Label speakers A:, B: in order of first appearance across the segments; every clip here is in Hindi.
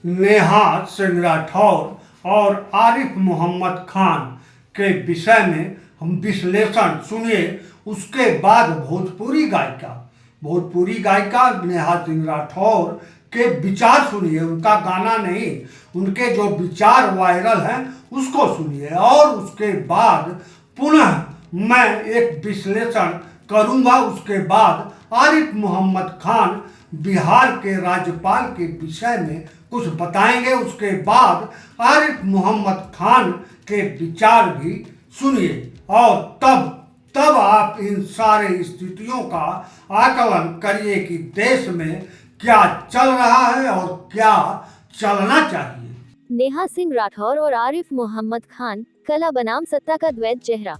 A: नेहा सिंह राठौर और आरिफ मोहम्मद खान के विषय में हम विश्लेषण सुनिए। उसके बाद भोजपुरी गायिका नेहा सिंह राठौर के विचार सुनिए। उनका गाना नहीं, उनके जो विचार वायरल हैं उसको सुनिए और उसके बाद पुनः मैं एक विश्लेषण करूंगा। उसके बाद आरिफ मोहम्मद खान बिहार के राज्यपाल के विषय में कुछ बताएंगे। उसके बाद आरिफ मोहम्मद खान के विचार भी सुनिए और तब आप इन सारे स्थितियों का आकलन करिए कि देश में क्या चल रहा है और क्या चलना चाहिए।
B: नेहा सिंह राठौर और आरिफ मोहम्मद खान, कला बनाम सत्ता का द्वैत चेहरा।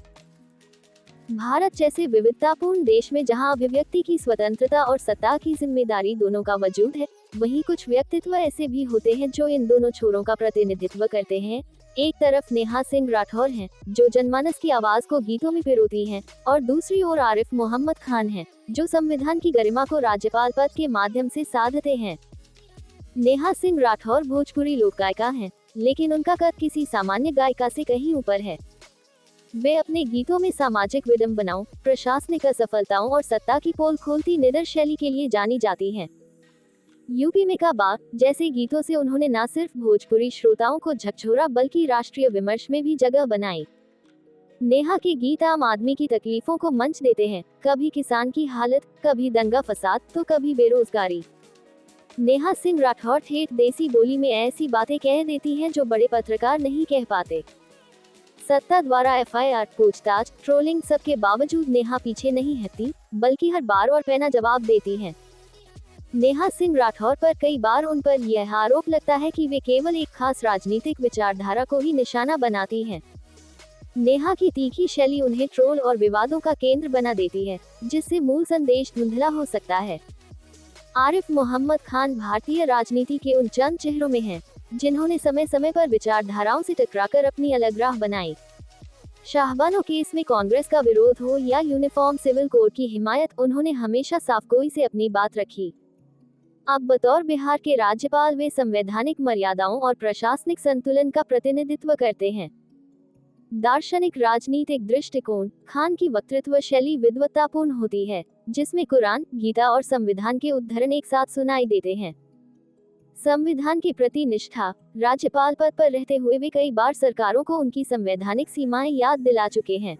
B: भारत जैसे विविधतापूर्ण देश में जहां अभिव्यक्ति की स्वतंत्रता और सत्ता की जिम्मेदारी दोनों का वजूद है, वहीं कुछ व्यक्तित्व ऐसे भी होते हैं जो इन दोनों छोरों का प्रतिनिधित्व करते हैं। एक तरफ नेहा सिंह राठौर हैं, जो जनमानस की आवाज को गीतों में पिरोती हैं, और दूसरी ओर आरिफ मोहम्मद खान हैं, जो संविधान की गरिमा को राज्यपाल पद के माध्यम से साधते हैं। नेहा सिंह राठौर भोजपुरी लोक गायिका हैं, लेकिन उनका कद किसी सामान्य गायिका से कहीं ऊपर है। वे अपने गीतों में सामाजिक विडंबनाओं, प्रशासनिक असफलताओं और सत्ता की पोल खोलती निडर शैली के लिए जानी जाती हैं। यूपी में काबा जैसे गीतों से उन्होंने न सिर्फ भोजपुरी श्रोताओं को झकझोरा बल्कि राष्ट्रीय विमर्श में भी जगह बनाई। नेहा के गीत आम आदमी की तकलीफों को मंच देते हैं, कभी किसान की हालत, कभी दंगा फसाद तो कभी बेरोजगारी। नेहा सिंह राठौर ठेठ देसी बोली में ऐसी बातें कह देती हैं जो बड़े पत्रकार नहीं कह पाते। सत्ता द्वारा एफआईआर, पूछताछ, ट्रोलिंग सबके बावजूद नेहा पीछे नहीं हटती, बल्कि हर बार और पैना जवाब देती हैं। नेहा सिंह राठौर पर कई बार उन पर यह आरोप लगता है कि वे केवल एक खास राजनीतिक विचारधारा को ही निशाना बनाती हैं। नेहा की तीखी शैली उन्हें ट्रोल और विवादों का केंद्र बना देती है, जिससे मूल संदेश धुंधला हो सकता है। आरिफ मोहम्मद खान भारतीय राजनीति के उन चंद चेहरों में हैं, जिन्होंने समय समय पर विचारधाराओं से टकराकर अपनी अलग राह बनाई। शाहबानो केस में कांग्रेस का विरोध हो या यूनिफॉर्म सिविल कोड की हिमायत, उन्होंने हमेशा साफगोई से अपनी बात रखी। अब बतौर बिहार के राज्यपाल वे संवैधानिक मर्यादाओं और प्रशासनिक संतुलन का प्रतिनिधित्व करते हैं। दार्शनिक राजनीतिक दृष्टिकोण, खान की वक्तृत्व शैली विद्वत्तापूर्ण होती है, जिसमें कुरान, गीता और संविधान के उद्धरण एक साथ सुनाई देते हैं। संविधान के प्रति निष्ठा, राज्यपाल पद पर रहते हुए वे कई बार सरकारों को उनकी संवैधानिक सीमाएं याद दिला चुके हैं।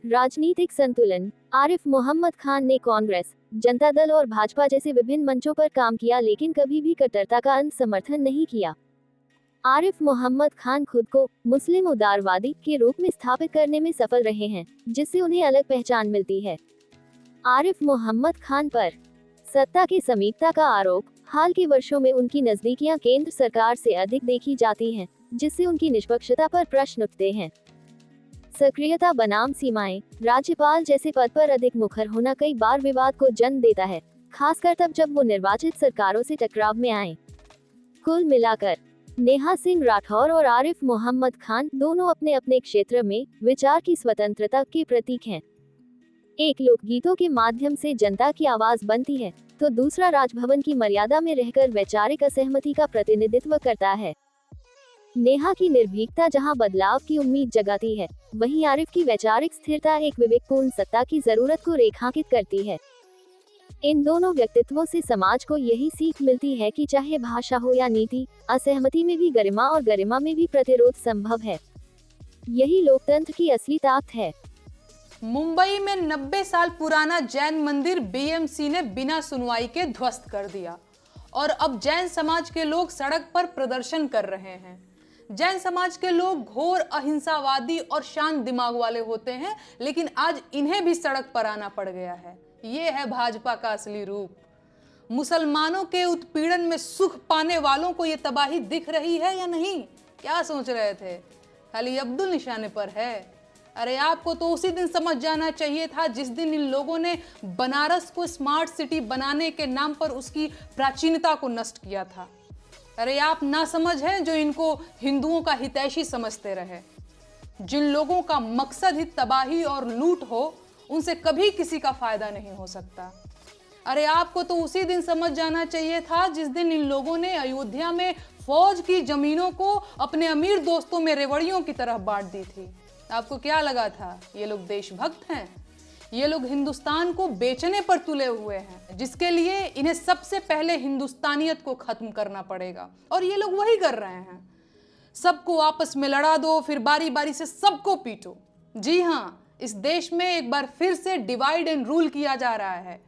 B: राजनीतिक संतुलन, आरिफ मोहम्मद खान ने कांग्रेस, जनता दल और भाजपा जैसे विभिन्न मंचों पर काम किया, लेकिन कभी भी कट्टरता का अंत समर्थन नहीं किया। आरिफ मोहम्मद खान खुद को मुस्लिम उदारवादी के रूप में स्थापित करने में सफल रहे हैं, जिससे उन्हें अलग पहचान मिलती है। आरिफ मोहम्मद खान पर सत्ता की समीपता का आरोप, हाल के वर्षों में उनकी नजदीकियां केंद्र सरकार से अधिक देखी जाती हैं, जिससे उनकी निष्पक्षता पर प्रश्न उठते हैं। सक्रियता बनाम सीमाएं, राज्यपाल जैसे पद पर अधिक मुखर होना कई बार विवाद को जन्म देता है, खासकर तब जब वो निर्वाचित सरकारों से टकराव में आए। कुल मिलाकर नेहा सिंह राठौर और आरिफ मोहम्मद खान दोनों अपने अपने क्षेत्र में विचार की स्वतंत्रता के प्रतीक हैं। एक लोकगीतों के माध्यम से जनता की आवाज बनती है, तो दूसरा राजभवन की मर्यादा में रहकर वैचारिक असहमति का प्रतिनिधित्व करता है। नेहा की निर्भीकता जहां बदलाव की उम्मीद जगाती है, वहीं आरिफ की वैचारिक स्थिरता एक विवेकपूर्ण सत्ता की जरूरत को रेखांकित करती है। इन दोनों व्यक्तित्वों से समाज को यही सीख मिलती है कि चाहे भाषा हो या नीति, असहमति में भी गरिमा और गरिमा में भी प्रतिरोध संभव है। यही लोकतंत्र की असली ताकत है।
C: मुंबई में 90 साल पुराना जैन मंदिर बीएमसी ने बिना सुनवाई के ध्वस्त कर दिया और अब जैन समाज के लोग सड़क पर प्रदर्शन कर रहे हैं। जैन समाज के लोग घोर अहिंसावादी और शांत दिमाग वाले होते हैं, लेकिन आज इन्हें भी सड़क पर आना पड़ गया है। ये है भाजपा का असली रूप। मुसलमानों के उत्पीड़न में सुख पाने वालों को ये तबाही दिख रही है या नहीं? क्या सोच रहे थे खाली अब्दुल निशाने पर है? अरे आपको तो उसी दिन समझ जाना चाहिए था जिस दिन इन लोगों ने बनारस को स्मार्ट सिटी बनाने के नाम पर उसकी प्राचीनता को नष्ट किया था। अरे आप ना समझ हैं जो इनको हिंदुओं का हितैषी समझते रहे। जिन लोगों का मकसद ही तबाही और लूट हो, उनसे कभी किसी का फायदा नहीं हो सकता। अरे आपको तो उसी दिन समझ जाना चाहिए था जिस दिन इन लोगों ने अयोध्या में फौज की जमीनों को अपने अमीर दोस्तों में रेवड़ियों की तरह बांट दी थी। आपको क्या लगा था ये लोग देशभक्त हैं? ये लोग हिंदुस्तान को बेचने पर तुले हुए हैं, जिसके लिए इन्हें सबसे पहले हिंदुस्तानियत को खत्म करना पड़ेगा। और ये लोग वही कर रहे हैं। सबको आपस में लड़ा दो, फिर बारी बारी से सबको पीटो। जी हाँ, इस देश में एक बार फिर से डिवाइड एंड रूल किया जा रहा है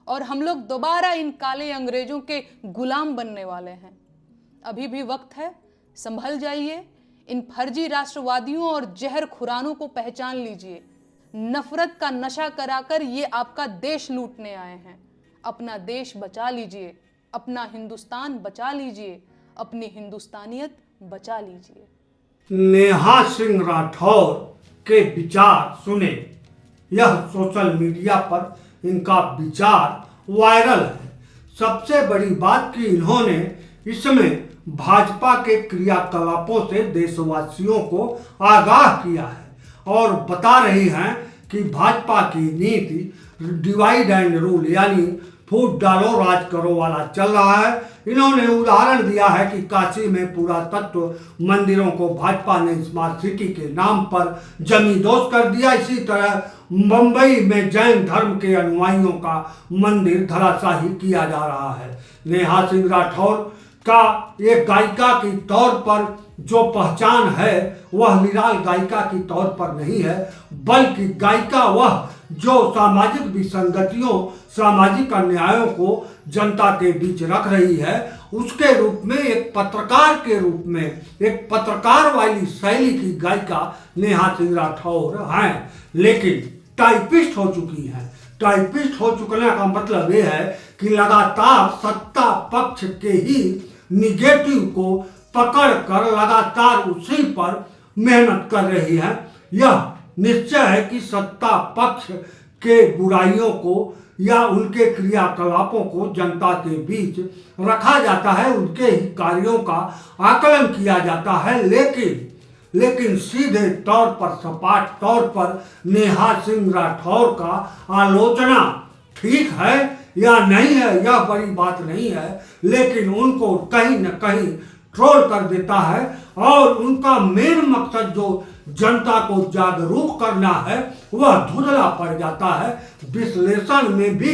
C: और हम लोग दोबारा इन काले अंग्रेजों के गुलाम बनने वाले हैं। अभी भी वक्त है, संभल जाइए। इन फर्जी राष्ट्रवादियों और जहर खुरानों को पहचान लीजिए। नफरत का नशा कराकर ये आपका देश लूटने आए हैं। अपना देश बचा लीजिए, अपना हिंदुस्तान बचा लीजिए, अपनी हिंदुस्तानियत बचा लीजिए।
A: नेहा सिंह राठौर के विचार सुने। यह सोशल मीडिया पर इनका विचार वायरल है। सबसे बड़ी बात कि इन्होंने इसमें भाजपा के क्रियाकलापों से देशवासियों को आगाह किया है और बता रही हैं कि भाजपा की नीति डिवाइड एंड रूल यानी फूट डालो राज करो वाला चल रहा है। इन्होंने उदाहरण दिया है कि काशी में पुरातत्व मंदिरों को भाजपा ने स्मार्ट सिटी के नाम पर जमींदोज कर दिया। इसी तरह मुंबई में जैन धर्म के अनुयायियों का मंदिर धराशाही किया जा रहा है। नेहा सिंह राठौर का एक गायिका के तौर पर जो पहचान है वह निराल गायिका के तौर पर नहीं है, बल्कि गायिका वह जो सामाजिक विसंगतियों, सामाजिक अन्यायों को जनता के बीच रख रही है, उसके रूप में एक पत्रकार के रूप में एक पत्रकार वाली शैली की गायिका नेहा सिंह राठौर हैं, लेकिन टाइपिस्ट हो चुकी हैं। टाइपिस्ट हो चुकने का मतलब ये है कि लगातार सत्ता पक्ष के ही निगेटिव को पकड़ कर लगातार उसी पर मेहनत कर रही है। यह निश्चय है कि सत्ता पक्ष के बुराइयों को या उनके क्रियाकलापों को जनता के बीच रखा जाता है, उनके ही कार्यों का आकलन किया जाता है, लेकिन सीधे तौर पर, सपाट तौर पर नेहा सिंह राठौर का आलोचना ठीक है या नहीं है यह बड़ी बात नहीं है, लेकिन उनको कहीं न कहीं ट्रोल कर देता है और उनका मेन मकसद जो जनता को जागरूक करना है वह धुंधला पड़ जाता है। विश्लेषण में भी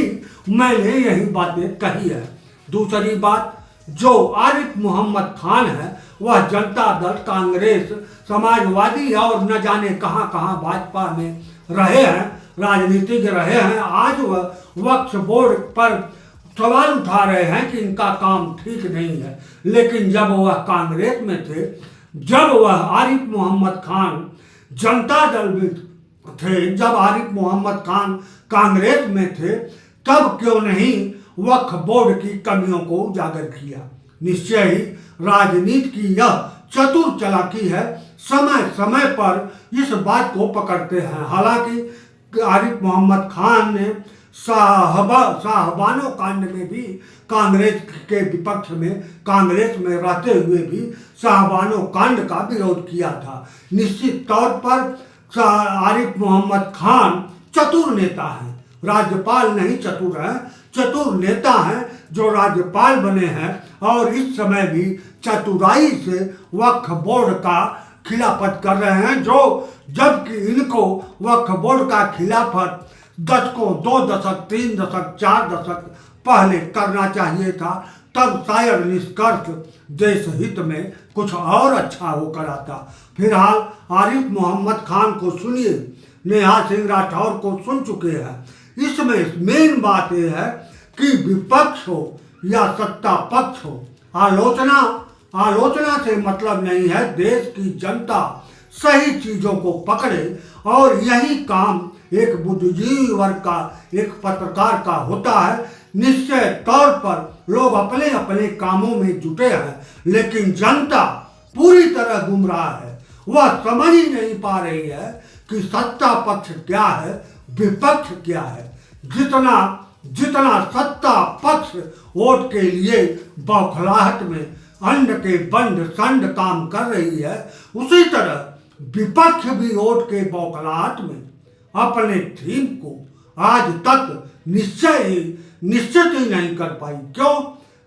A: मैंने यही बातें कही है। दूसरी बात, जो आरिफ मोहम्मद खान है वह जनता दल, कांग्रेस, समाजवादी और न जाने कहां कहां भाजपा में रहे हैं, राजनीतिज्ञ रहे हैं। आज वह वक्फ बोर्ड पर सवाल उठा रहे हैं कि इनका काम ठीक नहीं है, लेकिन जब वह कांग्रेस में थे, जब वह आरिफ मोहम्मद खान जनता दल में थे, जब आरिफ मोहम्मद खान कांग्रेस में थे, तब क्यों नहीं वक्फ बोर्ड की कमियों को उजागर किया। निश्चय ही राजनीति की यह चतुर चालाकी है, समय समय पर इस बात को पकड़ते हैं। हालांकि आरिफ मोहम्मद खान ने साहबानो कांड में भी कांग्रेस के विपक्ष में, कांग्रेस में रहते हुए भी साहबानो कांड का विरोध किया था। निश्चित तौर पर आरिफ मोहम्मद खान चतुर नेता हैं, राज्यपाल नहीं चतुर हैं, चतुर नेता हैं जो राज्यपाल बने हैं और इस समय भी चतुराई से वक्फ बोर्ड का खिलाफत कर रहे हैं, जो जबकि इनको वक्फ बोर्ड का खिलाफत दशकों, 2 दशक, 3 दशक, 4 दशक पहले करना चाहिए था। तब शायद निष्कर्ष देश हित में कुछ और अच्छा होकर आता। फिलहाल आरिफ मोहम्मद खान को सुनिए, नेहा सिंह राठौर को सुन चुके हैं। इसमें मेन बात यह है कि विपक्ष हो या सत्ता पक्ष हो, आलोचना से मतलब नहीं है। देश की जनता सही चीजों को पकड़े और यही काम एक बुद्धिजीवी वर्ग का, एक पत्रकार का होता है। निश्चय तौर पर लोग अपने अपने कामों में जुटे हैं, लेकिन जनता पूरी तरह गुमराह है। वह समझ ही नहीं पा रही है कि सत्ता पक्ष क्या है, विपक्ष क्या है। जितना सत्ता पक्ष वोट के लिए बौखलाहट में अंड के बंड संड काम कर रही है, उसी तरह विपक्ष भी वोट के बौखलाहट में अपने थीम को आज तक निश्चय ही निश्चित ही नहीं कर पाई। क्यों?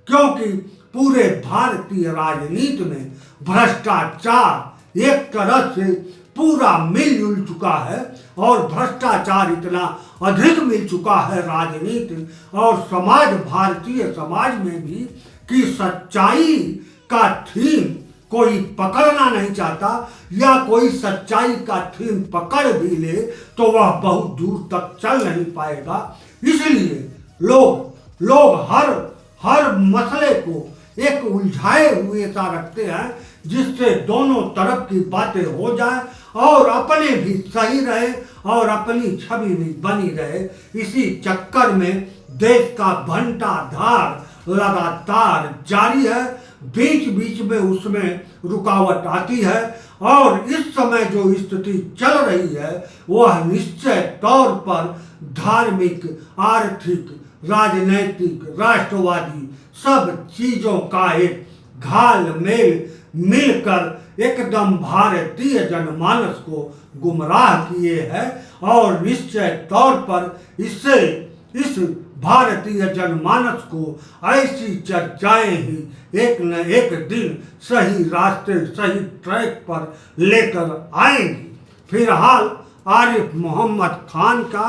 A: क्योंकि पूरे भारतीय राजनीति में भ्रष्टाचार एक तरह से पूरा मिलजुल चुका है और भ्रष्टाचार इतना अधिक मिल चुका है राजनीति और समाज, भारतीय समाज में भी, कि सच्चाई का थीम कोई पकड़ना नहीं चाहता, या कोई सच्चाई का थीम पकड़ भी ले तो वह बहुत दूर तक चल नहीं पाएगा। इसलिए लोग हर मसले को एक उलझाए हुए सा रखते हैं जिससे दोनों तरफ की बातें हो जाए और अपने भी सही रहे और अपनी छवि भी बनी रहे। इसी चक्कर में देश का भंटाधार लगातार जारी है, बीच बीच में उसमें रुकावट आती है और इस समय जो स्थिति चल रही है वह निश्चय तौर पर धार्मिक, आर्थिक, राजनैतिक, राष्ट्रवादी सब चीजों का एक घाल मेल मिलकर एकदम भारतीय जनमानस को गुमराह किए हैं और निश्चय तौर पर इससे इस भारतीय जनमानस को ऐसी चर्चाएं ही एक न एक दिन सही रास्ते, सही ट्रैक पर लेकर आएंगी। फिलहाल आरिफ मोहम्मद खान का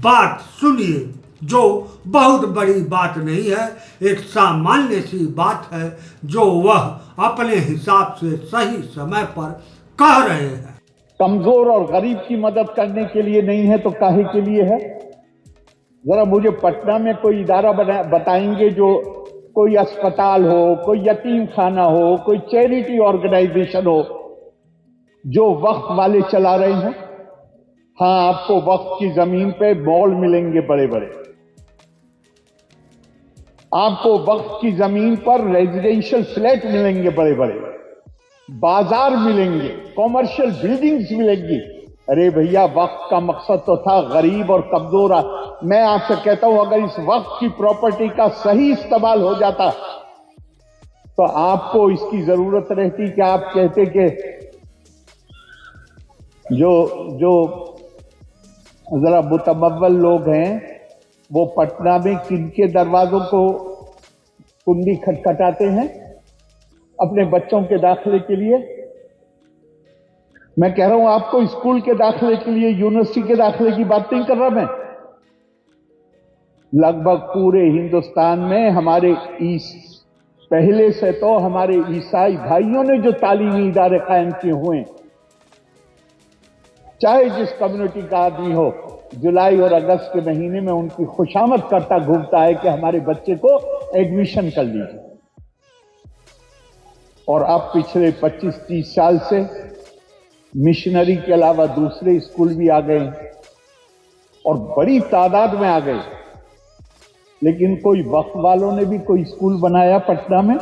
A: बात सुनिए, जो बहुत बड़ी बात नहीं है, एक सामान्य सी बात है जो वह अपने हिसाब से सही समय पर कह रहे हैं।
D: कमजोर और गरीब की मदद करने के लिए नहीं है तो काहे के लिए है? जरा मुझे पटना में कोई इदारा बताएंगे जो कोई अस्पताल हो, कोई यतीम खाना हो, कोई चैरिटी ऑर्गेनाइजेशन हो जो वक्फ वाले चला रहे हैं। हाँ, आपको वक्फ की जमीन पे मॉल मिलेंगे बड़े बड़े, आपको वक्फ की जमीन पर रेजिडेंशियल फ्लैट मिलेंगे बड़े बड़े, बाजार मिलेंगे, कॉमर्शियल बिल्डिंग्स मिलेंगी। अरे भैया, वक्फ का मकसद तो था गरीब और कमजोर। मैं आपसे कहता हूं, अगर इस वक्फ की प्रॉपर्टी का सही इस्तेमाल हो जाता तो आपको इसकी जरूरत रहती कि आप कहते कि जो जरा मुतमव्वल लोग हैं वो पटना में किनके दरवाजों को कुंडी खटखटाते हैं अपने बच्चों के दाखिले के लिए। मैं कह रहा हूं आपको स्कूल के दाखिले के लिए, यूनिवर्सिटी के दाखिले की बात नहीं कर रहा मैं। लगभग पूरे हिंदुस्तान में हमारे पहले से तो हमारे ईसाई भाइयों ने जो तालीमी इदारे कायम किए हुए, चाहे जिस कम्युनिटी का आदमी हो, जुलाई और अगस्त के महीने में उनकी खुशामद करता घूमता है कि हमारे बच्चे को एडमिशन कर लीजिए। और अब पिछले 25-30 साल से मिशनरी के अलावा दूसरे स्कूल भी आ गए और बड़ी तादाद में आ गए। लेकिन कोई वक्फ वालों ने भी कोई स्कूल बनाया पटना में?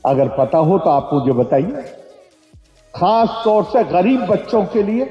D: अगर पता हो तो आप मुझे बताइए, खास तौर से गरीब बच्चों के लिए।